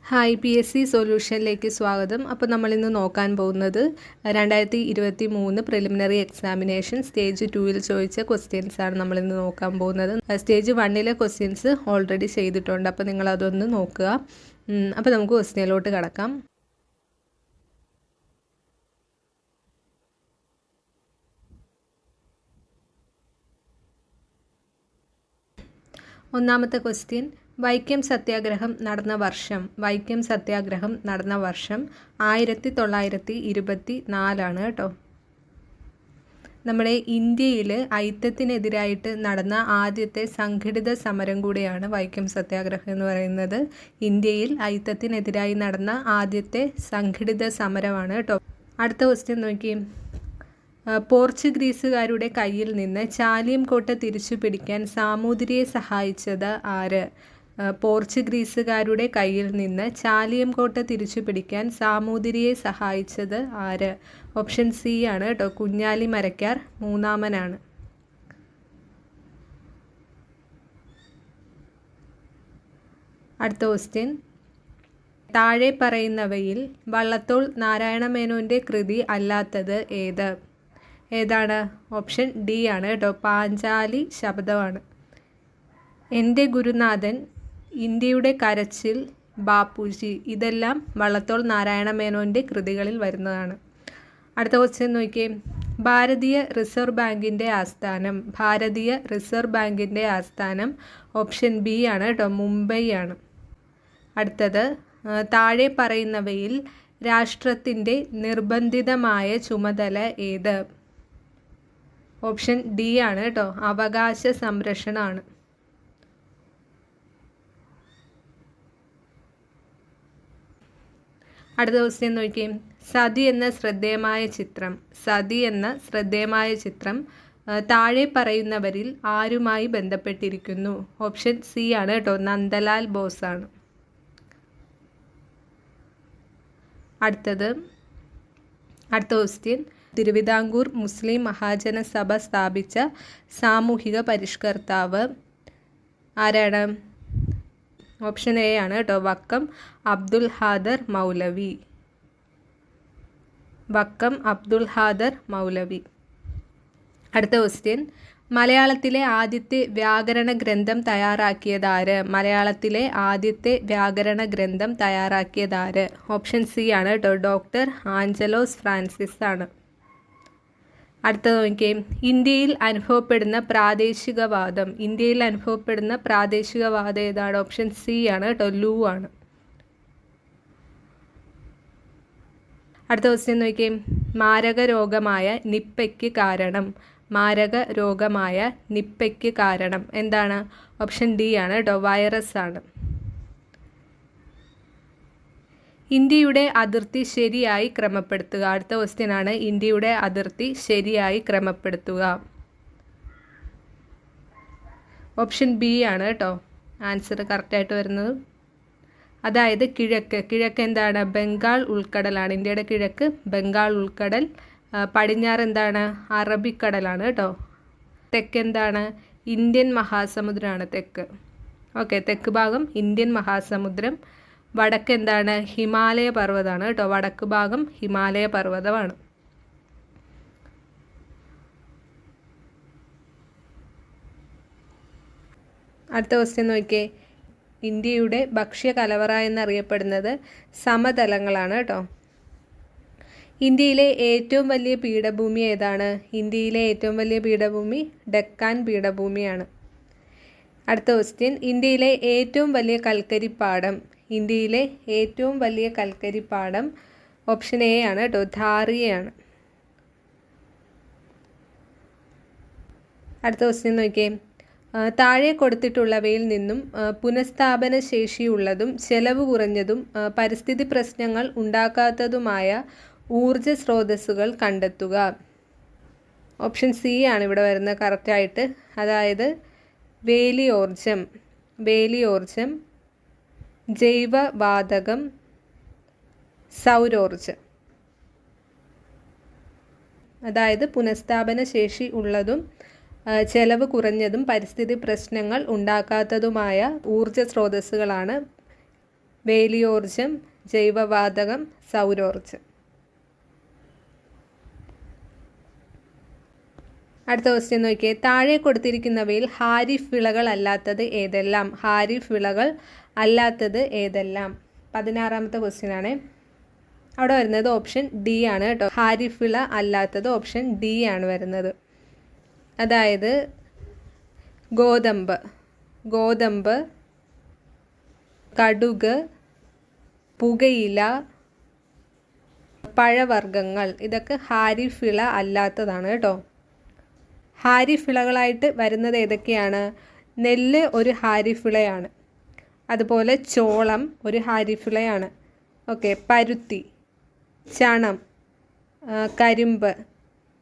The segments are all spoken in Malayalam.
ഹായ് PSC സൊല്യൂഷനിലേക്ക് സ്വാഗതം. അപ്പോൾ നമ്മളിന്ന് നോക്കാൻ പോകുന്നത് 2023 പ്രിലിമിനറി എക്സാമിനേഷൻ സ്റ്റേജ് 2-ൽ ചോദിച്ച ക്വസ്റ്റ്യൻസ് ആണ് നമ്മളിന്ന് നോക്കാൻ പോകുന്നത്. സ്റ്റേജ് 1-ലെ ക്വസ്റ്റ്യൻസ് ഓൾറെഡി ചെയ്തിട്ടുണ്ട്, അപ്പോൾ നിങ്ങളതൊന്ന് നോക്കുക. അപ്പോൾ നമുക്ക് ക്വസ്റ്റ്യനിലോട്ട് കടക്കാം. ഒന്നാമത്തെ ക്വസ്റ്റ്യൻ, വൈക്കം സത്യാഗ്രഹം നടന്ന വർഷം. വൈക്കം സത്യാഗ്രഹം നടന്ന വർഷം 1924 കേട്ടോ. നമ്മുടെ ഇന്ത്യയിൽ ഐത്തത്തിനെതിരായിട്ട് നടന്ന ആദ്യത്തെ സംഘടിത സമരം കൂടിയാണ് വൈക്കം സത്യാഗ്രഹം എന്ന് പറയുന്നത്. ഇന്ത്യയിൽ ഐത്തത്തിനെതിരായി നടന്ന ആദ്യത്തെ സംഘടിത സമരമാണ് കേട്ടോ. അടുത്ത ക്വസ്റ്റ്യൻ നോക്കി, പോർച്ചുഗീസുകാരുടെ കയ്യിൽ നിന്ന് ചാലിയം കോട്ട തിരിച്ചു പിടിക്കാൻ സാമൂതിരിയെ സഹായിച്ചത് ആര്? പോർച്ചുഗീസുകാരുടെ കയ്യിൽ നിന്ന് ചാലിയം കോട്ട തിരിച്ചു പിടിക്കാൻ സാമൂതിരിയെ സഹായിച്ചത് ആര്? ഓപ്ഷൻ സി ആണ് കേട്ടോ, കുഞ്ഞാലി മരക്കാർ മൂന്നാമനാണ്. അടുത്ത ക്വസ്റ്റ്യൻ, താഴെ പറയുന്നവയിൽ വള്ളത്തോൾ നാരായണമേനോൻ്റെ കൃതി അല്ലാത്തത് ഏതാണ്? ഓപ്ഷൻ ഡി ആണ് കേട്ടോ, പാഞ്ചാലി ശബ്ദമാണ്. എൻ്റെ ഗുരുനാഥൻ, ഇന്ത്യയുടെ കരച്ചിൽ, ബാപ്പുജി, ഇതെല്ലാം വള്ളത്തോൾ നാരായണമേനോൻ്റെ കൃതികളിൽ വരുന്നതാണ്. അടുത്ത ക്വസ്റ്റ്യൻ നോക്കിയേ, ഭാരതീയ റിസർവ് ബാങ്കിൻ്റെ ആസ്ഥാനം. ഭാരതീയ റിസർവ് ബാങ്കിൻ്റെ ആസ്ഥാനം ഓപ്ഷൻ ബി ആണ് കേട്ടോ, മുംബൈ ആണ്. അടുത്തത്, താഴെ പറയുന്നവയിൽ രാഷ്ട്രത്തിൻ്റെ നിർബന്ധിതമായ ചുമതല ഏത്? ഓപ്ഷൻ ഡി ആണ് കേട്ടോ, അവകാശ സംരക്ഷണമാണ്. അടുത്ത ക്വസ്റ്റ്യൻ നോക്കിയേ, സതി എന്ന ശ്രദ്ധേയമായ ചിത്രം താഴെ പറയുന്നവരിൽ ആരുമായി ബന്ധപ്പെട്ടിരിക്കുന്നു? ഓപ്ഷൻ സി ആണ് കേട്ടോ, നന്ദലാൽ ബോസ് ആണ്. അടുത്ത ക്വസ്റ്റ്യൻ, തിരുവിതാംകൂർ മുസ്ലിം മഹാജന സഭ സ്ഥാപിച്ച സാമൂഹിക പരിഷ്കർത്താവ് ആരാണ്? ഓപ്ഷൻ എ ആണ് കേട്ടോ, വക്കം അബ്ദുൽ ഖാദർ മൗലവി. അടുത്ത ക്വസ്റ്റ്യൻ, മലയാളത്തിലെ ആദ്യത്തെ വ്യാകരണ ഗ്രന്ഥം തയ്യാറാക്കിയത് ആര്? മലയാളത്തിലെ ആദ്യത്തെ വ്യാകരണ ഗ്രന്ഥം തയ്യാറാക്കിയത് ആര്? ഓപ്ഷൻ സി ആണ് കേട്ടോ, ഡോക്ടർ ആഞ്ചലോസ് ഫ്രാൻസിസ് ആണ്. അടുത്തത് നോക്കിയേ, ഇന്ത്യയിൽ അനുഭവപ്പെടുന്ന പ്രാദേശികവാദം ഏതാണ്? ഓപ്ഷൻ സി ആണ് കേട്ടോ, ലൂ ആണ്. അടുത്ത ക്വസ്റ്റ്യൻ നോക്കിയേ, മാരക രോഗമായ നിപ്പയ്ക്ക് കാരണം എന്താണ്? ഓപ്ഷൻ ഡി ആണ് കേട്ടോ, വൈറസ് ആണ്. ഇന്ത്യയുടെ അതിർത്തി ശരിയായി ക്രമപ്പെടുത്തുക. അടുത്ത ക്വസ്റ്റ്യൻ ആണ്, ഇന്ത്യയുടെ അതിർത്തി ശരിയായി ക്രമപ്പെടുത്തുക. ഓപ്ഷൻ ബി ആണ് കേട്ടോ, ആൻസർ കറക്റ്റായിട്ട് വരുന്നത്. അതായത് കിഴക്ക് എന്താണ്? ബംഗാൾ ഉൾക്കടലാണ്. ഇന്ത്യയുടെ കിഴക്ക് ബംഗാൾ ഉൾക്കടൽ. പടിഞ്ഞാറ് എന്താണ്? അറബിക്കടലാണ് കേട്ടോ. തെക്ക് എന്താണ്? ഇന്ത്യൻ മഹാസമുദ്രമാണ് തെക്ക്. ഓക്കെ, തെക്ക് ഭാഗം ഇന്ത്യൻ മഹാസമുദ്രം. വടക്ക് എന്താണ്? ഹിമാലയ പർവ്വതമാണ് കേട്ടോ, വടക്ക് ഭാഗം ഹിമാലയ പർവ്വതമാണ്. അടുത്ത ക്വസ്റ്റ്യൻ നോക്കിയേ, ഇന്ത്യയുടെ ഭക്ഷ്യ കലവറ എന്നറിയപ്പെടുന്നത് സമതലങ്ങളാണ് കേട്ടോ. ഇന്ത്യയിലെ ഏറ്റവും വലിയ പീഠഭൂമി ഏതാണ്? ഇന്ത്യയിലെ ഏറ്റവും വലിയ പീഠഭൂമി ഡെക്കാൻ പീഠഭൂമിയാണ്. അടുത്ത ക്വസ്റ്റ്യൻ, ഇന്ത്യയിലെ ഏറ്റവും വലിയ കൽക്കരിപ്പാടം ഓപ്ഷൻ എ ആണ് കേട്ടോ, ധാറിയയാണ്. അടുത്ത ക്വസ്റ്റ്യൻ നോക്കിയേ, താഴെ കൊടുത്തിട്ടുള്ളവയിൽ നിന്നും പുനഃസ്ഥാപന ശേഷിയുള്ളതും ചെലവ് കുറഞ്ഞതും പരിസ്ഥിതി പ്രശ്നങ്ങൾ ഉണ്ടാക്കാത്തതുമായ ഊർജ സ്രോതസ്സുകൾ കണ്ടെത്തുക. ഓപ്ഷൻ സി ആണ് ഇവിടെ വരുന്നത് കറക്റ്റായിട്ട്. അതായത് വേലിയോർജം, ജൈവവാതകം, സൗരോർജം. അതായത് പുനഃസ്ഥാപന ശേഷി ഉള്ളതും ചെലവ് കുറഞ്ഞതും പരിസ്ഥിതി പ്രശ്നങ്ങൾ ഉണ്ടാക്കാത്തതുമായ ഊർജ സ്രോതസ്സുകളാണ് വേലിയോർജം, ജൈവവാതകം, സൗരോർജം. അടുത്ത ക്വസ്റ്റ്യൻ നോക്കിയേ. താഴെ കൊടുത്തിരിക്കുന്നവയിൽ ഹാരിഫ് വിളകൾ അല്ലാത്തത് ഏതെല്ലാം? ഹാരിഫ് വിളകൾ അല്ലാത്തത് ഏതെല്ലാം? 16ാമത്തെ ക്വസ്റ്റ്യൻ ആണ്. അവിടെ വരുന്നത് ഓപ്ഷൻ ഡി ആണ് കേട്ടോ. ഹാരിഫ് വിള അല്ലാത്തത് ഓപ്ഷൻ ഡി ആണ് വരുന്നത്. അതായത് ഗോതമ്പ്, കടുക്, പുകയില, പഴവർഗ്ഗങ്ങൾ, ഇതൊക്കെ ഹാരിഫ് വിള അല്ലാത്തതാണ് കേട്ടോ. ഹാരിഫ് വിളകളായിട്ട് വരുന്നത് ഏതൊക്കെയാണ്? നെല്ല് ഒരു ഹാരിഫ് വിളയാണ്. അതുപോലെ ചോളം ഒരു ഹാരിഫ് വിളയാണ്. ഓക്കെ. പരുത്തി, ചണം, കരിമ്പ്,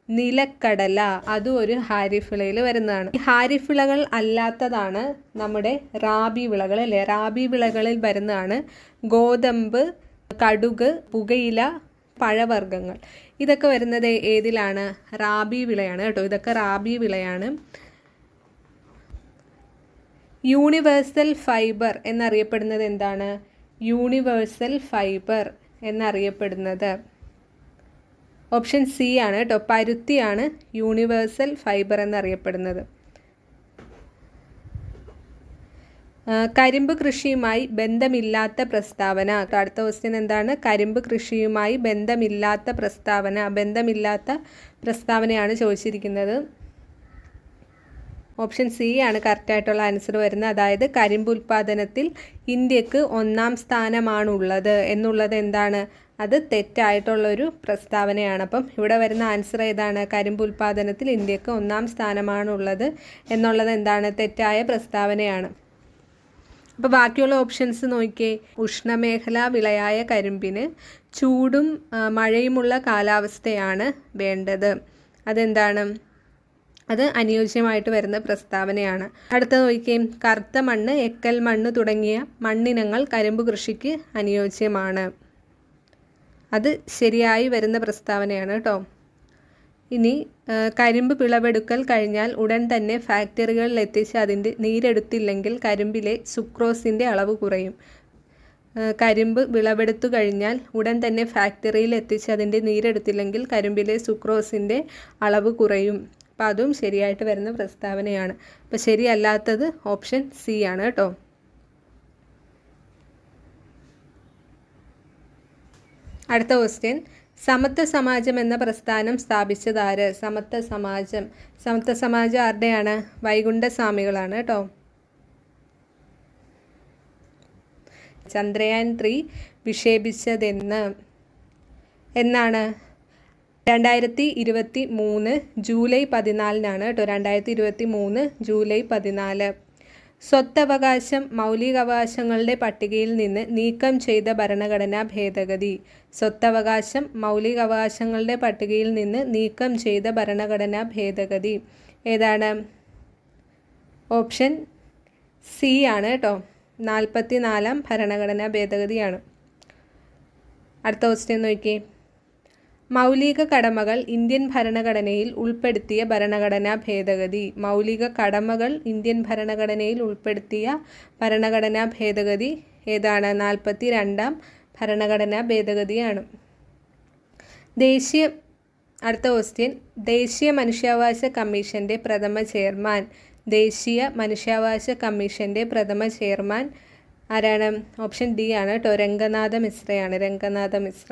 നിലക്കടല അതും ഒരു ഹാരിഫ് വിളയിൽ വരുന്നതാണ്. ഈ ഹാരിഫ് വിളകൾ അല്ലാത്തതാണ് നമ്മുടെ റാബി വിളകൾ അല്ലേ. റാബി വിളകളിൽ വരുന്നതാണ് ഗോതമ്പ്, കടുക്, പുകയില, പഴവർഗ്ഗങ്ങൾ. ഇതൊക്കെ വരുന്നത് ഏതിലാണ്? റാബി വിളയാണ് കേട്ടോ. ഇതൊക്കെ റാബി വിളയാണ്. യൂണിവേഴ്സൽ ഫൈബർ എന്നറിയപ്പെടുന്നത് എന്താണ്? യൂണിവേഴ്സൽ ഫൈബർ എന്നറിയപ്പെടുന്നത് ഓപ്ഷൻ സി ആണ് കേട്ടോ. പരുത്തിയാണ് യൂണിവേഴ്സൽ ഫൈബർ എന്നറിയപ്പെടുന്നത്. കരിമ്പ് കൃഷിയുമായി ബന്ധമില്ലാത്ത പ്രസ്താവന. അടുത്ത ക്വസ്റ്റ്യൻ എന്താണ്? കരിമ്പ് കൃഷിയുമായി ബന്ധമില്ലാത്ത പ്രസ്താവനയാണ് ചോദിച്ചിരിക്കുന്നത്. ഓപ്ഷൻ സി ആണ് കറക്റ്റായിട്ടുള്ള ആൻസർ വരുന്നത്. അതായത് കരിമ്പ് ഉൽപ്പാദനത്തിൽ ഇന്ത്യക്ക് 1ാം സ്ഥാനമാണുള്ളത് എന്നുള്ളത് എന്താണ്? അത് തെറ്റായിട്ടുള്ളൊരു പ്രസ്താവനയാണ്. അപ്പം ഇവിടെ വരുന്ന ആൻസർ ഏതാണ്? കരിമ്പ് ഉൽപ്പാദനത്തിൽ ഇന്ത്യക്ക് 1ാം സ്ഥാനമാണുള്ളത് എന്നുള്ളത് എന്താണ്? തെറ്റായ പ്രസ്താവനയാണ്. അപ്പോൾ ബാക്കിയുള്ള ഓപ്ഷൻസ് നോക്കിയേ. ഉഷ്ണമേഖലാ വിളയായ കരിമ്പിന് ചൂടും മഴയുമുള്ള കാലാവസ്ഥയാണ് വേണ്ടത്. അതെന്താണ്? അത് അനുയോജ്യമായിട്ട് വരുന്ന പ്രസ്താവനയാണ്. അടുത്ത നോക്കിയേ. കറുത്ത മണ്ണ്, എക്കൽ മണ്ണ് തുടങ്ങിയ മണ്ണിനങ്ങൾ കരിമ്പ് കൃഷിക്ക് അനുയോജ്യമാണ്. അത് ശരിയായി വരുന്ന പ്രസ്താവനയാണ് കേട്ടോ. ഇനി കരിമ്പ് വിളവെടുക്കൽ കഴിഞ്ഞാൽ ഉടൻ തന്നെ ഫാക്ടറികളിൽ എത്തിച്ച് അതിൻ്റെ നീരെടുത്തില്ലെങ്കിൽ കരിമ്പിലെ സുക്രോസിൻ്റെ അളവ് കുറയും. കരിമ്പ് വിളവെടുത്തു കഴിഞ്ഞാൽ ഉടൻ തന്നെ ഫാക്ടറിയിൽ എത്തിച്ച് അതിൻ്റെ നീരെടുത്തില്ലെങ്കിൽ കരിമ്പിലെ സുക്രോസിൻ്റെ അളവ് കുറയും. അപ്പോൾ അതും ശരിയായിട്ട് വരുന്ന പ്രസ്താവനയാണ്. അപ്പോൾ ശരിയല്ലാത്തത് ഓപ്ഷൻ സി ആണ് കേട്ടോ. അടുത്ത ക്വസ്റ്റ്യൻ. സമത്വ സമാജം എന്ന പ്രസ്ഥാനം സ്ഥാപിച്ചതാര്? സമത്വ സമാജം ആരുടെയാണ്? വൈകുണ്ഠസ്വാമികളാണ് കേട്ടോ. ചന്ദ്രയാൻ 3 വിക്ഷേപിച്ചതെന്ന് എന്നാണ്? 2023 ജൂലൈ 14 കേട്ടോ. 2023 ജൂലൈ 14. സ്വത്തവകാശം മൗലികാവകാശങ്ങളുടെ പട്ടികയിൽ നിന്ന് നീക്കം ചെയ്ത ഭരണഘടനാ ഭേദഗതി. സ്വത്തവകാശം മൗലികാവകാശങ്ങളുടെ പട്ടികയിൽ നിന്ന് നീക്കം ചെയ്ത ഭരണഘടനാ ഭേദഗതി ഏതാണ്? ഓപ്ഷൻ സി ആണ് കേട്ടോ. 44ാം ഭരണഘടനാ ഭേദഗതിയാണ്. അടുത്ത ക്വസ്റ്റ്യൻ നോക്കിയേ. മൗലിക കടമകൾ ഇന്ത്യൻ ഭരണഘടനയിൽ ഉൾപ്പെടുത്തിയ ഭരണഘടനാ ഭേദഗതി. മൗലിക കടമകൾ ഇന്ത്യൻ ഭരണഘടനയിൽ ഉൾപ്പെടുത്തിയ ഭരണഘടനാ ഭേദഗതി ഏതാണ്? 42ാം ഭരണഘടനാ ഭേദഗതിയാണ്. അടുത്ത ക്വസ്റ്റ്യൻ. ദേശീയ മനുഷ്യാവകാശ കമ്മീഷൻ്റെ പ്രഥമ ചെയർമാൻ ആരാണ്? ഓപ്ഷൻ ഡി ആണ് കേട്ടോ. രംഗനാഥ മിശ്രയാണ്. രംഗനാഥ മിശ്ര.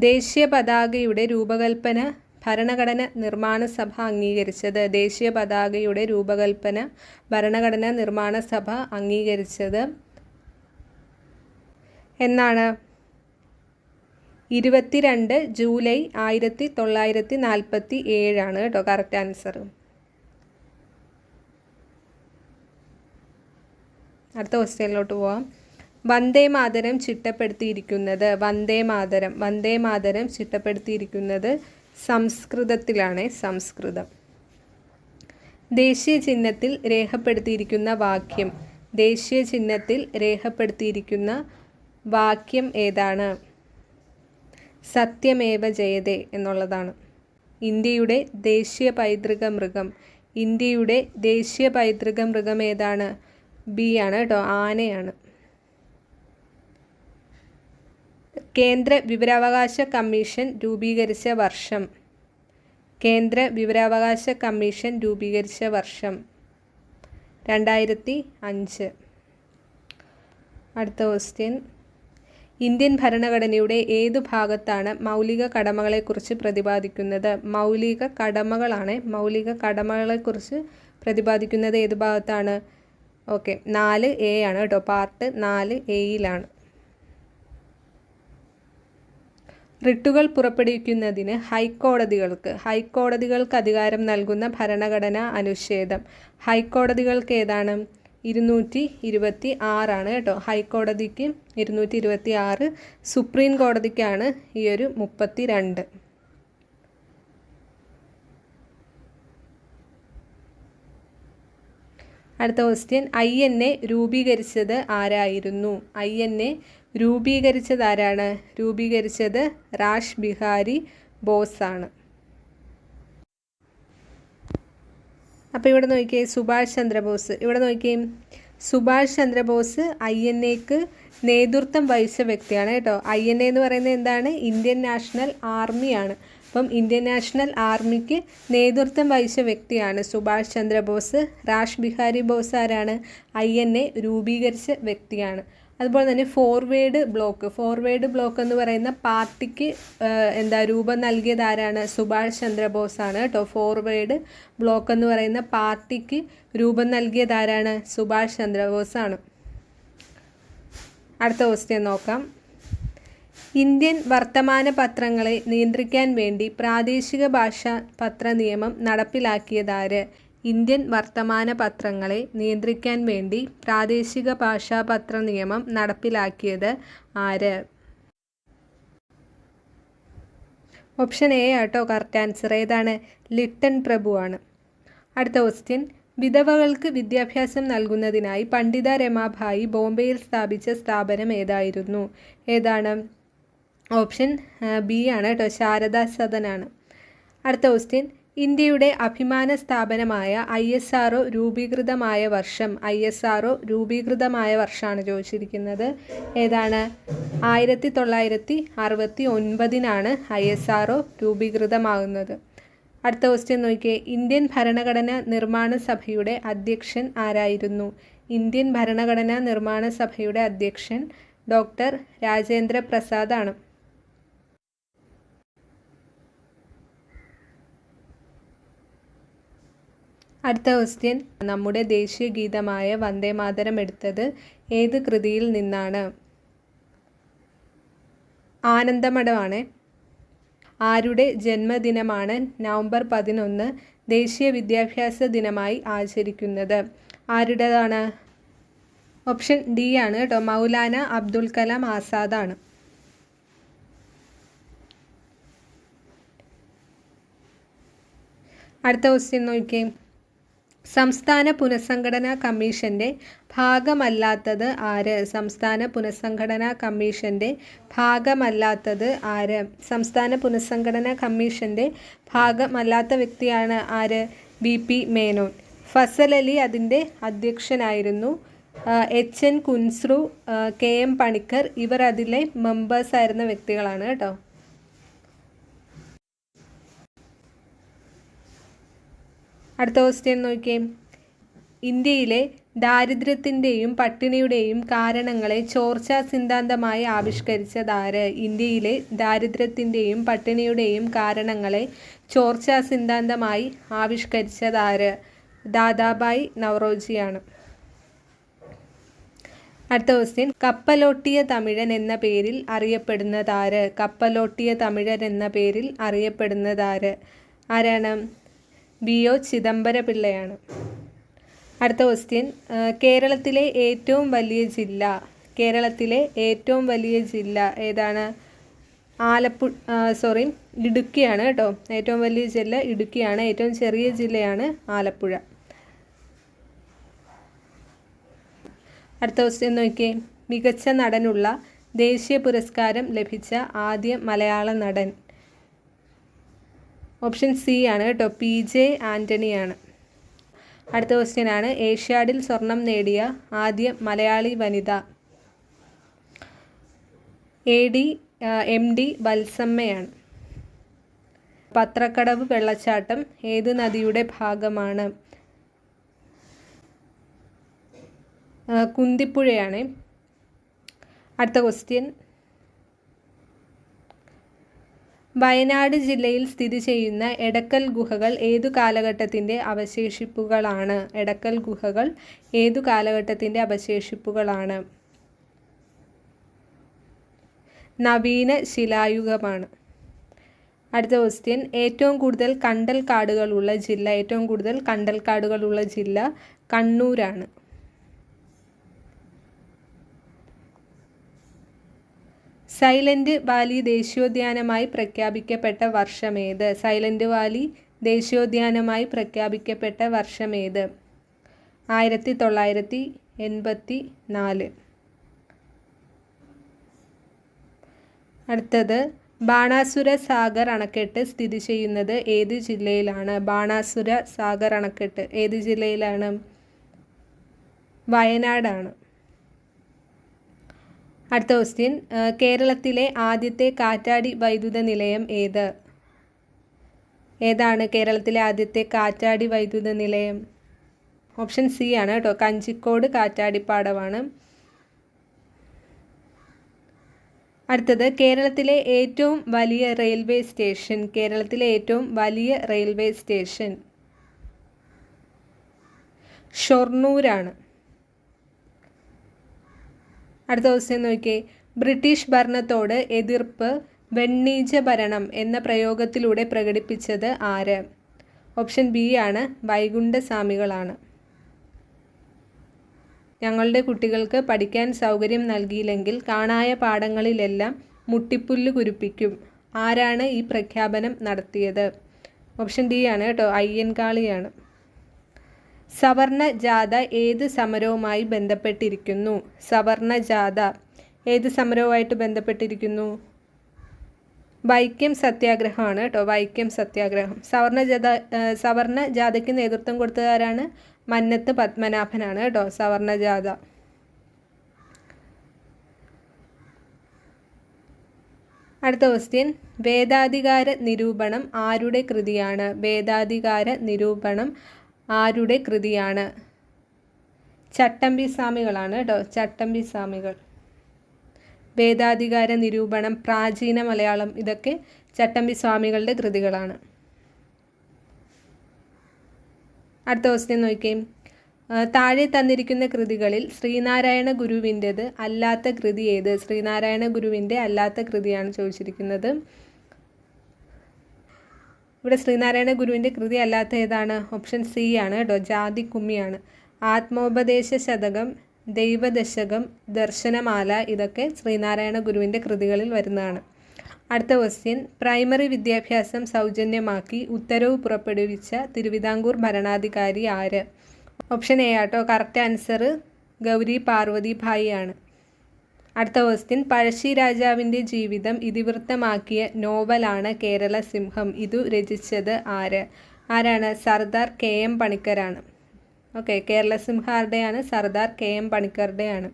ദേശീയ പതാകയുടെ രൂപകൽപ്പന ഭരണഘടന നിർമ്മാണ സഭ അംഗീകരിച്ചത്. ദേശീയ പതാകയുടെ രൂപകൽപ്പന ഭരണഘടന നിർമ്മാണ സഭ അംഗീകരിച്ചത് എന്നാണ്? 22 ജൂലൈ 1947 ആണ് കേട്ടോ കറക്റ്റ് ആൻസർ. അടുത്ത ക്വസ്റ്റ്യനിലോട്ട് പോവാം. വന്ദേ മാതരം ചിട്ടപ്പെടുത്തിയിരിക്കുന്നത് സംസ്കൃതത്തിലാണ്. സംസ്കൃതം. ദേശീയ ചിഹ്നത്തിൽ രേഖപ്പെടുത്തിയിരിക്കുന്ന വാക്യം ഏതാണ്? സത്യമേവ ജയതേ എന്നുള്ളതാണ്. ഇന്ത്യയുടെ ദേശീയ പൈതൃക മൃഗം ഏതാണ്? ബി ആണ് കേട്ടോ. ആനയാണ്. കേന്ദ്ര വിവരാവകാശ കമ്മീഷൻ രൂപീകരിച്ച വർഷം. കേന്ദ്ര വിവരാവകാശ കമ്മീഷൻ രൂപീകരിച്ച വർഷം 2005. അടുത്ത ക്വസ്റ്റ്യൻ. ഇന്ത്യൻ ഭരണഘടനയുടെ ഏതു ഭാഗത്താണ് മൗലിക കടമകളെക്കുറിച്ച് പ്രതിപാദിക്കുന്നത്? മൗലിക കടമകളാണ്. മൗലിക കടമകളെക്കുറിച്ച് പ്രതിപാദിക്കുന്നത് ഏത് ഭാഗത്താണ്? ഓക്കെ, 4A ആണ് കേട്ടോ. പാർട്ട് 4Aയിലാണ്. റിട്ടുകൾ പുറപ്പെടുവിക്കുന്നതിന് ഹൈക്കോടതികൾക്ക് അധികാരം നൽകുന്ന ഭരണഘടനാ അനുച്ഛേദം. ഹൈക്കോടതികൾക്ക് ഏതാണ്? 226 കേട്ടോ. ഹൈക്കോടതിക്ക് 226. സുപ്രീം കോടതിക്കാണ് ഈ ഒരു 32. അടുത്ത ക്വസ്റ്റ്യൻ. INA രൂപീകരിച്ചത് ആരായിരുന്നു? INA രൂപീകരിച്ചത് ആരാണ്? രൂപീകരിച്ചത് റാഷ് ബിഹാരി ബോസ് ആണ്. അപ്പോൾ ഇവിടെ നോക്കിയേ, സുഭാഷ് ചന്ദ്രബോസ്. ഇവിടെ നോക്കിയേ, സുഭാഷ് ചന്ദ്രബോസ് INAക്ക് നേതൃത്വം വഹിച്ച വ്യക്തിയാണ് കേട്ടോ. INA എന്ന് പറയുന്നത് എന്താണ്? ഇന്ത്യൻ നാഷണൽ ആർമിയാണ്. അപ്പം ഇന്ത്യൻ നാഷണൽ ആർമിക്ക് നേതൃത്വം വഹിച്ച വ്യക്തിയാണ് സുഭാഷ് ചന്ദ്രബോസ്. റാഷ് ബിഹാരി ബോസ് ആരാണ്? INA രൂപീകരിച്ച വ്യക്തിയാണ്. അതുപോലെ തന്നെ ഫോർവേഡ് ബ്ലോക്ക് എന്ന് പറയുന്ന പാർട്ടിക്ക് രൂപം നൽകിയത് ആരാണ്? സുഭാഷ് ചന്ദ്രബോസ് ആണ് കേട്ടോ. ഫോർവേഡ് ബ്ലോക്ക് എന്ന് പറയുന്ന പാർട്ടിക്ക് രൂപം നൽകിയത് ആരാണ്? സുഭാഷ് ചന്ദ്രബോസ് ആണ്. അടുത്ത ക്വസ്റ്റ്യൻ നോക്കാം. ഇന്ത്യൻ വർത്തമാന പത്രങ്ങളെ നിയന്ത്രിക്കാൻ വേണ്ടി പ്രാദേശിക ഭാഷാ പത്ര നിയമം നടപ്പിലാക്കിയതാര്? ഇന്ത്യൻ വർത്തമാന പത്രങ്ങളെ നിയന്ത്രിക്കാൻ വേണ്ടി പ്രാദേശിക ഭാഷാ പത്ര നിയമം നടപ്പിലാക്കിയത് ആര്? ഓപ്ഷൻ A ആട്ടോ കറക്റ്റ് ആൻസർ. ഏതാണ്? ലിട്ടൺ പ്രഭു ആണ്. അടുത്ത ക്വസ്റ്റ്യൻ. വിധവകൾക്ക് വിദ്യാഭ്യാസം നൽകുന്നതിനായി പണ്ഡിത രമാഭായി ബോംബെയിൽ സ്ഥാപിച്ച സ്ഥാപനം ഏതായിരുന്നു? ഏതാണ്? ഓപ്ഷൻ B ആണ് കേട്ടോ. ശാരദാ സദനാണ്. അടുത്ത ക്വസ്റ്റ്യൻ. ഇന്ത്യയുടെ അഭിമാന സ്ഥാപനമായ ISRO രൂപീകൃതമായ വർഷം. ISRO രൂപീകൃതമായ വർഷമാണ് ചോദിച്ചിരിക്കുന്നത്. ഏതാണ്? 1969 ISRO രൂപീകൃതമാകുന്നത്. അടുത്ത ക്വസ്റ്റ്യൻ നോക്കിയേ. ഇന്ത്യൻ ഭരണഘടനാ നിർമ്മാണ സഭയുടെ അധ്യക്ഷൻ ആരായിരുന്നു? ഇന്ത്യൻ ഭരണഘടനാ നിർമ്മാണ സഭയുടെ അധ്യക്ഷൻ ഡോക്ടർ രാജേന്ദ്ര പ്രസാദ് ആണ്. അടുത്ത ക്വസ്റ്റ്യൻ. നമ്മുടെ ദേശീയ ഗീതമായ വന്ദേ മാതരം എടുത്തത് ഏത് കൃതിയിൽ നിന്നാണ്? ആനന്ദമഠമാണ്. ആരുടെ ജന്മദിനമാണ് നവംബർ 11 ദേശീയ വിദ്യാഭ്യാസ ദിനമായി ആചരിക്കുന്നത്? ആരുടേതാണ്? ഓപ്ഷൻ D ആണ് കേട്ടോ. മൗലാന അബ്ദുൽ കലാം ആസാദാണ്. അടുത്ത ക്വസ്റ്റ്യൻ നോക്കിയേ. സംസ്ഥാന പുനഃസംഘടനാ കമ്മീഷൻ്റെ ഭാഗമല്ലാത്തത് ആര്? സംസ്ഥാന പുനഃസംഘടനാ കമ്മീഷൻ്റെ ഭാഗമല്ലാത്തത് ആര്? സംസ്ഥാന പുനഃസംഘടനാ കമ്മീഷൻ്റെ ഭാഗമല്ലാത്ത വ്യക്തിയാണ് ആര്? BP മേനോൻ. ഫസൽ അലി അതിൻ്റെ അധ്യക്ഷനായിരുന്നു. HN കുൻസ്രു, KM പണിക്കർ ഇവർ അതിലെ മെമ്പേഴ്സ് ആയിരുന്ന വ്യക്തികളാണ് കേട്ടോ. അടുത്ത ക്വസ്റ്റ്യൻ നോക്കിയേ. ഇന്ത്യയിലെ ദാരിദ്ര്യത്തിൻ്റെയും പട്ടിണിയുടെയും കാരണങ്ങളെ ചോർച്ചാ സിദ്ധാന്തമായി ആവിഷ്കരിച്ചതാര്? ഇന്ത്യയിലെ ദാരിദ്ര്യത്തിൻ്റെയും പട്ടിണിയുടെയും കാരണങ്ങളെ ചോർച്ചാ സിദ്ധാന്തമായി ആവിഷ്കരിച്ചതാര്? ദാദാഭായ് നവറോജിയാണ്. അടുത്ത ക്വസ്റ്റ്യൻ. കപ്പലോട്ടിയ തമിഴൻ എന്ന പേരിൽ അറിയപ്പെടുന്നതാര്? കപ്പലോട്ടിയ തമിഴൻ എന്ന പേരിൽ അറിയപ്പെടുന്നതാര്? ആരാണ്? BO ചിദംബര പിള്ളയാണ്. അടുത്ത ക്വസ്റ്റ്യൻ. കേരളത്തിലെ ഏറ്റവും വലിയ ജില്ല ഏതാണ്? ഇടുക്കിയാണ് കേട്ടോ. ഏറ്റവും വലിയ ജില്ല ഇടുക്കിയാണ്. ഏറ്റവും ചെറിയ ജില്ലയാണ് ആലപ്പുഴ. അടുത്ത ക്വസ്റ്റ്യൻ നോക്കിയേ. മികച്ച നടനുള്ള ദേശീയ പുരസ്കാരം ലഭിച്ച ആദ്യ മലയാള നടൻ? ഓപ്ഷൻ C ആണ് കേട്ടോ. PJ ആൻ്റണിയാണ്. അടുത്ത ക്വസ്റ്റ്യൻ ആണ്. ഏഷ്യാഡിൽ സ്വർണം നേടിയ ആദ്യ മലയാളി വനിത? AD MD വത്സമ്മയാണ്. പത്രക്കടവ് വെള്ളച്ചാട്ടം ഏത് നദിയുടെ ഭാഗമാണ്? കുന്തിപ്പുഴയാണ്. അടുത്ത ക്വസ്റ്റ്യൻ, വയനാട് ജില്ലയിൽ സ്ഥിതി ചെയ്യുന്ന എടക്കൽ ഗുഹകൾ ഏതു കാലഘട്ടത്തിൻ്റെ അവശേഷിപ്പുകളാണ്? എടക്കൽ ഗുഹകൾ ഏതു കാലഘട്ടത്തിൻ്റെ അവശേഷിപ്പുകളാണ്? നവീന ശിലായുഗമാണ്. അടുത്ത ക്വസ്റ്റ്യൻ, ഏറ്റവും കൂടുതൽ കണ്ടൽ കാടുകളുള്ള ജില്ല? ഏറ്റവും കൂടുതൽ കണ്ടൽ കാടുകളുള്ള ജില്ല കണ്ണൂരാണ്. സൈലന്റ് വാലി ദേശീയോദ്യാനമായി പ്രഖ്യാപിക്കപ്പെട്ട വർഷമേത്? സൈലന്റ് വാലി ദേശീയോദ്യാനമായി പ്രഖ്യാപിക്കപ്പെട്ട വർഷമേത്? 1984. അടുത്തത്, ബാണാസുര സാഗർ അണക്കെട്ട് സ്ഥിതി ചെയ്യുന്നത് ഏത് ജില്ലയിലാണ്? ബാണാസുര സാഗർ അണക്കെട്ട് ഏത് ജില്ലയിലാണ്? വയനാടാണ്. അടുത്ത ക്വസ്റ്റ്യൻ, കേരളത്തിലെ ആദ്യത്തെ കാറ്റാടി വൈദ്യുത നിലയം ഏതാണ് കേരളത്തിലെ ആദ്യത്തെ കാറ്റാടി വൈദ്യുത നിലയം? ഓപ്ഷൻ സി ആണ് കേട്ടോ, കഞ്ചിക്കോട് കാറ്റാടിപ്പാടമാണ്. അടുത്തത്, കേരളത്തിലെ ഏറ്റവും വലിയ റെയിൽവേ സ്റ്റേഷൻ? കേരളത്തിലെ ഏറ്റവും വലിയ റെയിൽവേ സ്റ്റേഷൻ ഷൊർണൂരാണ്. അടുത്ത ക്വസ്റ്റ്യൻ നോക്കിയേ, ബ്രിട്ടീഷ് ഭരണത്തോട് എതിർപ്പ് വെണ്ണീജ ഭരണം എന്ന പ്രയോഗത്തിലൂടെ പ്രകടിപ്പിച്ചത് ആര്? ഓപ്ഷൻ ബി ആണ്, വൈകുണ്ഠസ്വാമികളാണ്. ഞങ്ങളുടെ കുട്ടികൾക്ക് പഠിക്കാൻ സൗകര്യം നൽകിയില്ലെങ്കിൽ കാണായ പാഠങ്ങളിലെല്ലാം മുട്ടിപ്പുല്ല് കുരിപ്പിക്കും. ആരാണ് ഈ പ്രഖ്യാപനം നടത്തിയത്? ഓപ്ഷൻ ഡി ആണ് കേട്ടോ, അയ്യൻകാളിയാണ്. സവർണ ജാഥ ഏത് സമരവുമായി ബന്ധപ്പെട്ടിരിക്കുന്നു? സവർണ ജാഥ ഏത് സമരവുമായിട്ട് ബന്ധപ്പെട്ടിരിക്കുന്നു? വൈക്കം സത്യാഗ്രഹമാണ് കേട്ടോ, വൈക്കം സത്യാഗ്രഹം. സവർണ ജാഥയ്ക്ക് നേതൃത്വം കൊടുത്തതാരാണ്? മന്നത്ത് പത്മനാഭനാണ് കേട്ടോ, സവർണ ജാഥ. അടുത്ത ക്വസ്റ്റ്യൻ, വേദാധികാര നിരൂപണം ആരുടെ കൃതിയാണ്? വേദാധികാര നിരൂപണം ആരുടെ കൃതിയാണ്? ചട്ടമ്പി സ്വാമികളാണ് കേട്ടോ, ചട്ടമ്പി സ്വാമികൾ. വേദാധികാര നിരൂപണം, പ്രാചീന മലയാളം, ഇതൊക്കെ ചട്ടമ്പി സ്വാമികളുടെ കൃതികളാണ്. അടുത്ത ക്വസ്റ്റ്യൻ നോക്കിയേ, താഴെ തന്നിരിക്കുന്ന കൃതികളിൽ ശ്രീനാരായണ ഗുരുവിൻ്റെത് അല്ലാത്ത കൃതി ഏത്? ശ്രീനാരായണ ഗുരുവിൻ്റെ അല്ലാത്ത കൃതിയാണ് ചോദിച്ചിരിക്കുന്നത്. ഇവിടെ ശ്രീനാരായണ ഗുരുവിൻ്റെ കൃതി അല്ലാത്ത ഏതാണ്? ഓപ്ഷൻ സി ആണ് കേട്ടോ, ജാതിക്കുമ്മിയാണ്. ആത്മോപദേശ ശതകം, ദൈവദശകം, ദർശനമാല, ഇതൊക്കെ ശ്രീനാരായണ ഗുരുവിൻ്റെ കൃതികളിൽ വരുന്നതാണ്. അടുത്ത ക്വസ്റ്റ്യൻ, പ്രൈമറി വിദ്യാഭ്യാസം സൗജന്യമാക്കി ഉത്തരവ് പുറപ്പെടുവിച്ച തിരുവിതാംകൂർ ഭരണാധികാരി ആര്? ഓപ്ഷൻ എ ആട്ടോ, കറക്റ്റ് ആൻസർ ഗൗരി പാർവതി ഭായി ആണ്. അടുത്ത ക്വസ്റ്റ്യൻ, പഴശ്ശി രാജാവിൻ്റെ ജീവിതം ഇതിവൃത്തമാക്കിയ നോവലാണ് കേരള സിംഹം. ഇതു രചിച്ചത് ആരാണ്? സർദാർ KM പണിക്കരാണ്. ഓക്കെ, കേരള സിംഹം ആരുടെയാണ്? സർദാർ KM പണിക്കരുടെയാണ്.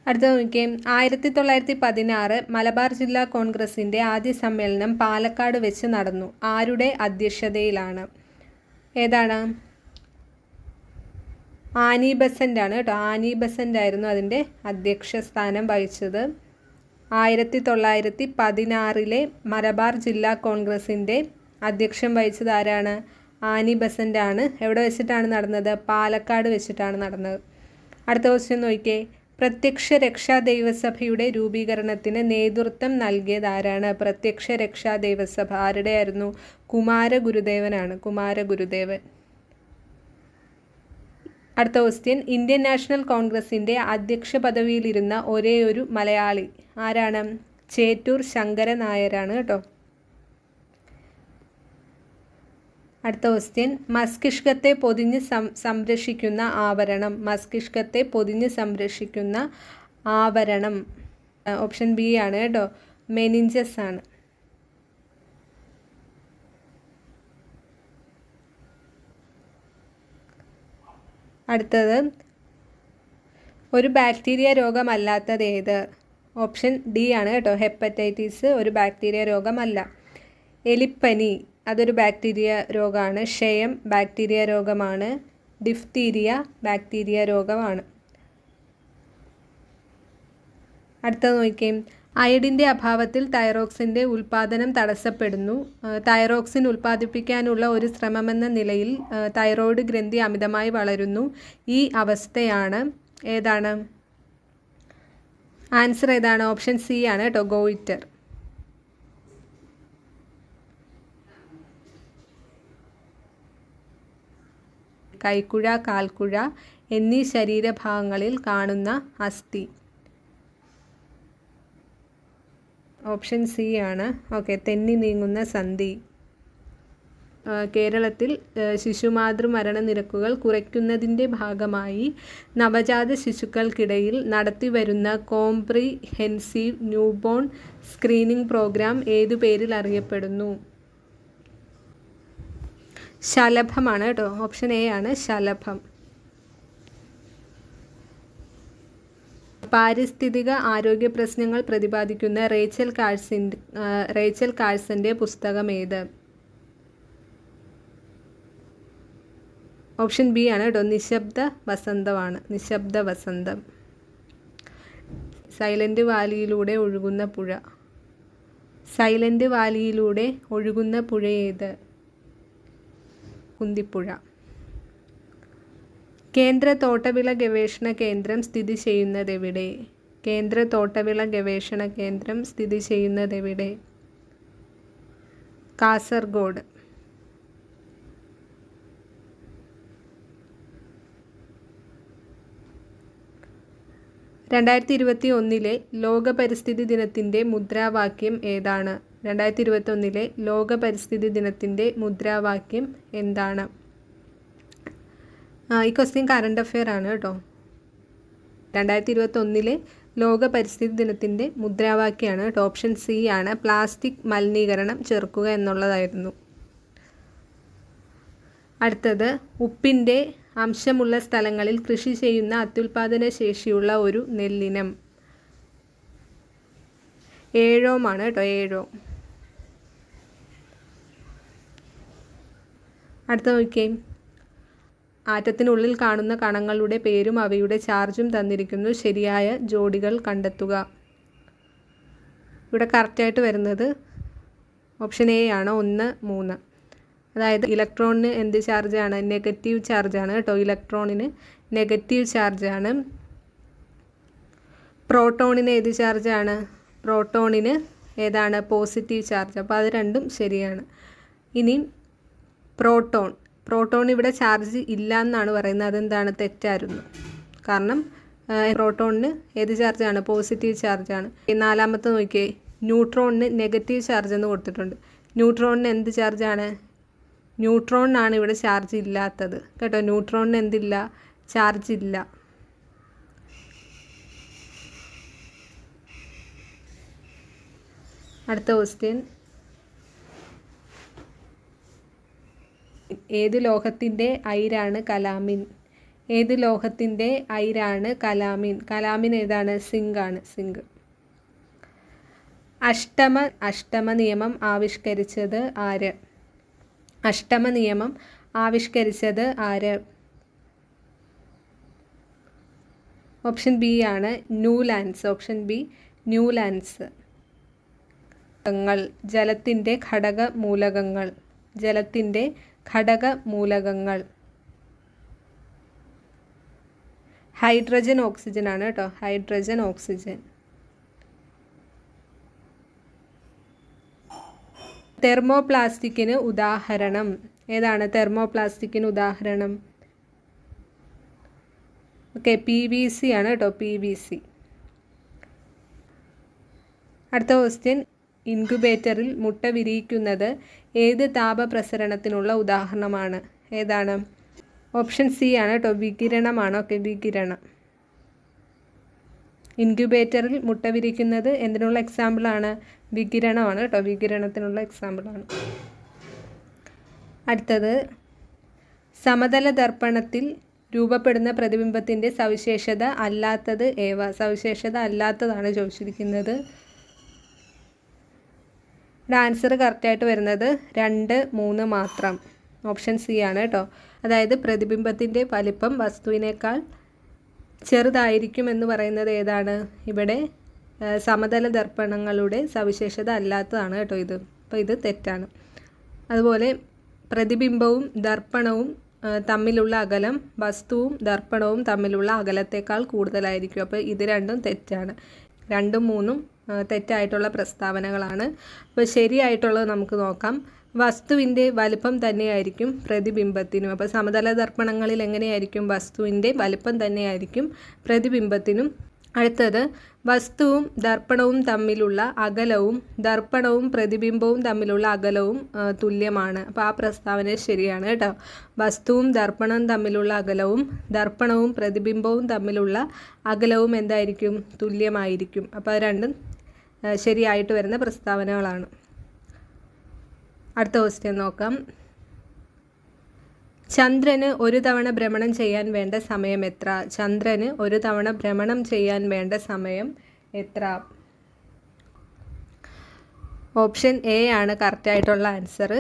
അടുത്ത നോക്കിയേ, 1916 മലബാർ ജില്ലാ കോൺഗ്രസിൻ്റെ ആദ്യ സമ്മേളനം പാലക്കാട് വെച്ച് നടന്നു. ആരുടെ അധ്യക്ഷതയിലാണ്? ഏതാണ്? ആനി ബസൻ്റ് ആണ് കേട്ടോ, ആനി ബസൻ്റ് ആയിരുന്നു അതിൻ്റെ അധ്യക്ഷ സ്ഥാനം വഹിച്ചത്. 1916 മലബാർ ജില്ലാ കോൺഗ്രസിൻ്റെ അധ്യക്ഷം വഹിച്ചത് ആരാണ്? ആനി ബസൻ്റ് ആണ്. എവിടെ വെച്ചിട്ടാണ് നടന്നത്? പാലക്കാട് വെച്ചിട്ടാണ് നടന്നത്. അടുത്ത ക്വസ്റ്റ്യൻ നോക്കിയേ, പ്രത്യക്ഷ രക്ഷാ ദൈവസഭയുടെ രൂപീകരണത്തിന് നേതൃത്വം നൽകിയത് ആരാണ്? പ്രത്യക്ഷ രക്ഷാ ദൈവസഭ ആരുടെ ആയിരുന്നു? കുമാരഗുരുദേവനാണ്, കുമാരഗുരുദേവൻ. അടുത്ത ക്വസ്റ്റ്യൻ, ഇന്ത്യൻ നാഷണൽ കോൺഗ്രസിൻ്റെ അധ്യക്ഷ പദവിയിലിരുന്ന ഒരേയൊരു മലയാളി ആരാണ്? ചേറ്റൂർ ശങ്കരൻ നായരാണ് കേട്ടോ. അടുത്ത ക്വസ്റ്റ്യൻ, മസ്തിഷ്കത്തെ പൊതിഞ്ഞ് സംരക്ഷിക്കുന്ന ആവരണം. മസ്തിഷ്കത്തെ പൊതിഞ്ഞ് സംരക്ഷിക്കുന്ന ആവരണം ഓപ്ഷൻ ബി ആണ് കേട്ടോ, മെനിഞ്ചസ് ആണ്. അടുത്തത്, ഒരു ബാക്ടീരിയ രോഗമല്ലാത്തത് ഏത്? ഓപ്ഷൻ ഡി ആണ് കേട്ടോ, ഹെപ്പറ്റൈറ്റിസ് ഒരു ബാക്ടീരിയ രോഗമല്ല. എലിപ്പനി അതൊരു ബാക്ടീരിയ രോഗമാണ്. ക്ഷയം ബാക്ടീരിയ രോഗമാണ്. ഡിഫ്തീരിയ ബാക്ടീരിയ രോഗമാണ്. അടുത്തത് നോക്കിയേ, അയഡിൻ്റെ അഭാവത്തിൽ തൈറോക്സിൻ്റെ ഉൽപ്പാദനം തടസ്സപ്പെടുന്നു. തൈറോക്സിൻ ഉൽപ്പാദിപ്പിക്കാനുള്ള ഒരു ശ്രമമെന്ന നിലയിൽ തൈറോയ്ഡ് ഗ്രന്ഥി അമിതമായി വളരുന്നു. ഈ അവസ്ഥയാണ് ഏതാണ്? ആൻസർ ഏതാണ്? ഓപ്ഷൻ സി ആണ് കേട്ടോ, ഗോയിറ്റർ. കൈക്കുഴ, കാൽക്കുഴ എന്നീ ശരീരഭാഗങ്ങളിൽ കാണുന്ന അസ്ഥി. ഓപ്ഷൻ സി ആണ്. ഓക്കെ, തെന്നി നീങ്ങുന്ന സന്ധി. കേരളത്തിൽ ശിശുമാതൃ മരണനിരക്കുകൾ കുറയ്ക്കുന്നതിൻ്റെ ഭാഗമായി നവജാത ശിശുക്കൾക്കിടയിൽ നടത്തിവരുന്ന കോംപ്രിഹെൻസീവ് ന്യൂബോൺ സ്ക്രീനിംഗ് പ്രോഗ്രാം ഏതു പേരിൽ അറിയപ്പെടുന്നു? ശലഭമാണ് കേട്ടോ, ഓപ്ഷൻ എ ആണ് ശലഭം. പാരിസ്ഥിതിക ആരോഗ്യ പ്രശ്നങ്ങൾ പ്രതിപാദിക്കുന്ന റേച്ചൽ കാഴ്സൻ്റെ പുസ്തകം ഏത്? ഓപ്ഷൻ ബി ആണ് കേട്ടോ, നിശബ്ദ വസന്തമാണ്. നിശബ്ദ വസന്തം. സൈലൻ്റ് വാലിയിലൂടെ ഒഴുകുന്ന പുഴ. സൈലൻ്റ് വാലിയിലൂടെ ഒഴുകുന്ന പുഴ ഏത്? കുന്തിപ്പുഴ. കേന്ദ്ര തോട്ടവിള ഗവേഷണ കേന്ദ്രം സ്ഥിതി ചെയ്യുന്നതെവിടെ? കേന്ദ്ര തോട്ടവിള ഗവേഷണ കേന്ദ്രം സ്ഥിതി ചെയ്യുന്നതെവിടെ? കാസർഗോഡ്. (2021) ലോക പരിസ്ഥിതി ദിനത്തിൻ്റെ മുദ്രാവാക്യം ഏതാണ്? 2021 ലോക പരിസ്ഥിതി ദിനത്തിൻ്റെ മുദ്രാവാക്യം എന്താണ്? ഈ ക്വസ്റ്റ്യൻ കറണ്ട് അഫെയർ ആണ് കേട്ടോ. 2021 ലോക പരിസ്ഥിതി ദിനത്തിൻ്റെ മുദ്രാവാക്യമാണ് കേട്ടോ. ഓപ്ഷൻ സി ആണ്, പ്ലാസ്റ്റിക് മലിനീകരണം ചെറുക്കുക എന്നുള്ളതായിരുന്നു. അടുത്തത്, ഉപ്പിൻ്റെ അംശമുള്ള സ്ഥലങ്ങളിൽ കൃഷി ചെയ്യുന്ന അത്യുൽപാദന ശേഷിയുള്ള ഒരു നെല്ലിനം. ഏഴോമാണ് കേട്ടോ, ഏഴോ. അടുത്ത നോക്കിയേ, ആറ്റത്തിനുള്ളിൽ കാണുന്ന കണങ്ങളുടെ പേരും അവയുടെ ചാർജും തന്നിരിക്കുന്നു. ശരിയായ ജോഡികൾ കണ്ടെത്തുക. ഇവിടെ കറക്റ്റായിട്ട് വരുന്നത് ഓപ്ഷൻ എ ആണ്, 1, 3. അതായത് ഇലക്ട്രോണിന് എന്ത് ചാർജാണ്? നെഗറ്റീവ് ചാർജാണ് കേട്ടോ. ഇലക്ട്രോണിന് നെഗറ്റീവ് ചാർജാണ്. പ്രോട്ടോണിന് ഏത് ചാർജാണ്? പ്രോട്ടോണിന് ഏതാണ്? Positive charge. അപ്പോൾ അത് രണ്ടും ശരിയാണ്. ഇനി പ്രോട്ടോൺ ഇവിടെ ചാർജ് ഇല്ല എന്നാണ് പറയുന്നത്. അതെന്താണ്? തെറ്റായിരുന്നു. കാരണം പ്രോട്ടോണിന് ഏത് ചാർജാണ്? പോസിറ്റീവ് ചാർജാണ്. നാലാമത്തെ നോക്കിയേ, ന്യൂട്രോണിന് നെഗറ്റീവ് ചാർജ് എന്ന് കൊടുത്തിട്ടുണ്ട്. ന്യൂട്രോണിന് എന്ത് ചാർജാണ്? ന്യൂട്രോണിനാണ് ഇവിടെ ചാർജ് ഇല്ലാത്തത് കേട്ടോ. ന്യൂട്രോണിന് എന്തില്ല? ചാർജ് ഇല്ല. അടുത്ത ക്വസ്റ്റ്യൻ, ഏത് ലോഹത്തിൻ്റെ അയിരാണ് കലാമിൻ? ഏത് ലോഹത്തിൻ്റെ അയിരാണ് കലാമിൻ? കലാമിൻ ഏതാണ്? സിങ്ക് ആണ്, സിങ്ക്. അഷ്ടമ നിയമം ആവിഷ്കരിച്ചത് ആര്? അഷ്ടമ നിയമം ആവിഷ്കരിച്ചത് ആര്? ഓപ്ഷൻ ബി ആണ്, ന്യൂലാൻഡ്സ്. Option B, Newlands. ജലത്തിൻ്റെ ഘടകമൂലകങ്ങൾ. ജലത്തിൻ്റെ ഘടകമൂലകങ്ങൾ. ഹൈഡ്രജൻ, ഓക്സിജൻ ആണ് കേട്ടോ. Hydrogen, oxygen. തെർമോപ്ലാസ്റ്റിക്കിന് ഉദാഹരണം ഏതാണ്? തെർമോപ്ലാസ്റ്റിക്കിന് ഉദാഹരണം ഓക്കെ, PVC ആണ് കേട്ടോ. PVC. അടുത്ത ക്വസ്റ്റ്യൻ, ഇൻക്യുബേറ്ററിൽ മുട്ട വിരിയിക്കുന്നത് ഏത് താപപ്രസരണത്തിനുള്ള ഉദാഹരണമാണ്? ഏതാണ്? ഓപ്ഷൻ സി ആണ് കേട്ടോ, വികിരണമാണ്. ഓക്കെ, വികിരണം. ഇൻക്യുബേറ്ററിൽ മുട്ട വിരിക്കുന്നത് എന്തിനുള്ള എക്സാമ്പിളാണ്? വികിരണമാണ് കേട്ടോ, വികിരണത്തിനുള്ള എക്സാമ്പിളാണ്. അടുത്തത്, സമതല ദർപ്പണത്തിൽ രൂപപ്പെടുന്ന പ്രതിബിംബത്തിൻ്റെ സവിശേഷത അല്ലാത്തത് ഏവ? സവിശേഷത അല്ലാത്തതാണ് ചോദിച്ചിരിക്കുന്നത്. ഇവിടെ ആൻസർ കറക്റ്റായിട്ട് വരുന്നത് 2, 3 മാത്രം. ഓപ്ഷൻ സി ആണ് കേട്ടോ. അതായത് പ്രതിബിംബത്തിൻ്റെ വലിപ്പം വസ്തുവിനേക്കാൾ ചെറുതായിരിക്കും എന്ന് പറയുന്നത് ഏതാണ്? ഇവിടെ സമതല ദർപ്പണങ്ങളുടെ സവിശേഷത അല്ലാത്തതാണ് കേട്ടോ ഇത്. അപ്പോൾ ഇത് തെറ്റാണ്. അതുപോലെ പ്രതിബിംബവും ദർപ്പണവും തമ്മിലുള്ള അകലം വസ്തുവും ദർപ്പണവും തമ്മിലുള്ള അകലത്തേക്കാൾ കൂടുതലായിരിക്കും. അപ്പോൾ ഇത് രണ്ടും തെറ്റാണ്. 2ഉം 3ഉം തെറ്റായിട്ടുള്ള പ്രസ്താവനകളാണ്. അപ്പോൾ ശരിയായിട്ടുള്ളത് നമുക്ക് നോക്കാം. വസ്തുവിൻ്റെ വലിപ്പം തന്നെയായിരിക്കും പ്രതിബിംബത്തിനും. അപ്പോൾ സമതല ദർപ്പണങ്ങളിൽ എങ്ങനെയായിരിക്കും? വസ്തുവിൻ്റെ വലിപ്പം തന്നെയായിരിക്കും പ്രതിബിംബത്തിനും. അടുത്തത്, വസ്തുവും ദർപ്പണവും തമ്മിലുള്ള അകലവും ദർപ്പണവും പ്രതിബിംബവും തമ്മിലുള്ള അകലവും തുല്യമാണ്. അപ്പോൾ ആ പ്രസ്താവന ശരിയാണ് കേട്ടോ. വസ്തുവും ദർപ്പണവും തമ്മിലുള്ള അകലവും ദർപ്പണവും പ്രതിബിംബവും തമ്മിലുള്ള അകലവും എന്തായിരിക്കും? തുല്യമായിരിക്കും. അപ്പോൾ അത് രണ്ടും ശരിയായിട്ട് വരുന്ന പ്രസ്താവനകളാണ്. അടുത്ത ക്വസ്റ്റ്യൻ നോക്കാം. ചന്ദ്രന് ഒരു തവണ ഭ്രമണം ചെയ്യാൻ വേണ്ട സമയം എത്ര? ചന്ദ്രന് ഒരു തവണ ഭ്രമണം ചെയ്യാൻ വേണ്ട സമയം എത്ര? ഓപ്ഷൻ എ ആണ് കറക്റ്റായിട്ടുള്ള ആൻസർ,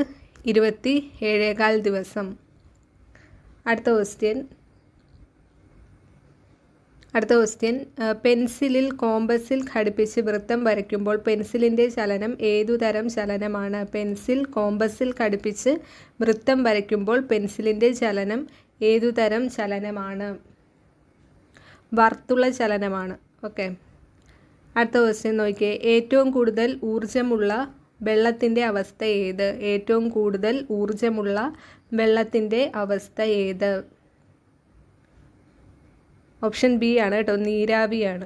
27.25 ദിവസം. അടുത്ത ക്വസ്റ്റ്യൻ, പെൻസിലിൽ കോമ്പസിൽ ഘടിപ്പിച്ച് വൃത്തം വരയ്ക്കുമ്പോൾ പെൻസിലിൻ്റെ ചലനം ഏതുതരം ചലനമാണ്? പെൻസിൽ കോമ്പസിൽ ഘടിപ്പിച്ച് വൃത്തം വരയ്ക്കുമ്പോൾ പെൻസിലിൻ്റെ ചലനം ഏതുതരം ചലനമാണ്? വർത്തുള ചലനമാണ്. ഓക്കെ. അടുത്ത ക്വസ്റ്റ്യൻ നോക്കിയേ. ഏറ്റവും കൂടുതൽ ഊർജ്ജമുള്ള വെള്ളത്തിൻ്റെ അവസ്ഥ ഏത്? ഏറ്റവും കൂടുതൽ ഊർജ്ജമുള്ള വെള്ളത്തിൻ്റെ അവസ്ഥ ഏത്? ഓപ്ഷൻ ബി ആണ് കേട്ടോ, നീരാവിയാണ്.